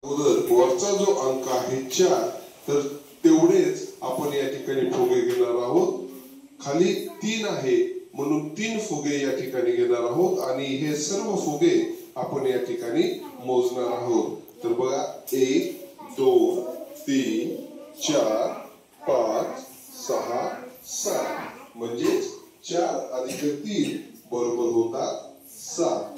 वरचा जो अंक आहे 4 तर तेवढेच आपण या ठिकाणी फुगे घेणार आहोत। खाली 3 आहे म्हणून 3 फुगे या ठिकाणी घेणार आहोत आणि हे सर्व फुगे आपण या ठिकाणी मोजणार आहोत। तर बघा 1 2 3 4 5 6 7 म्हणजे 4 अधिक 3 बरोबर होतात 7।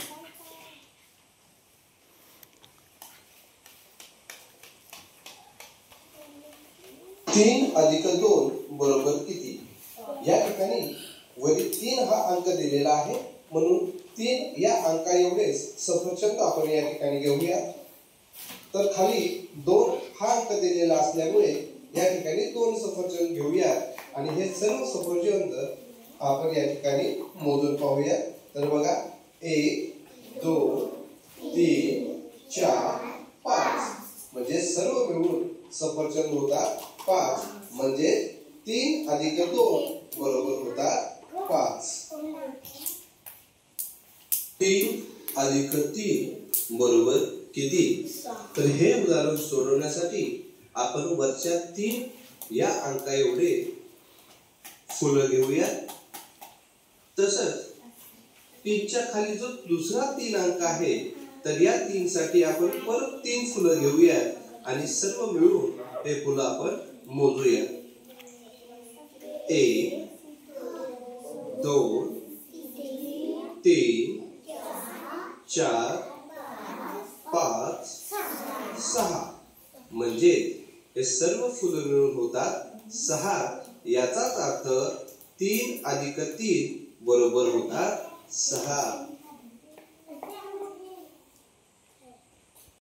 3 अधिक 2 बरोबर किती? या ठिकाणी वरील 3 हा अंक दिलेला आहे म्हणून 3 या अंका एवढेच सफरचंद आपण या ठिकाणी घेऊया। तर खाली 2 हा अंक दिलेला असल्यामुळे या ठिकाणी 2 सफरचंद घेऊया आणि हे सर्व सफरचंद आपण या ठिकाणी मोजून पाहूया। तर बघा 1 2 3 4 5 म्हणजे सर्व मिळून सफरचंद होतात 5 म्हणजे 3 अधिक 2 बरोबर होतात 5। 3 अधिक 3 बरोबर किती? तर हे उदाहरण सोडवण्यासाठी आपण वरच्या 3 या अंका एवढे फुलं घेऊया। तसंच 3 च्या खाली जो दुसरा 3 अंक आहे तर या 3 साठी आपण परत 3 फुलं घेऊया आणि सर्व मिळून हे फुलं आपण मोजूया। 1 2 3 4 5 6 म्हणजे हे सर्व फुलं मिळून होतात 6। याचाच अर्थ 3 अधिक 3 बरोबर होतात 6।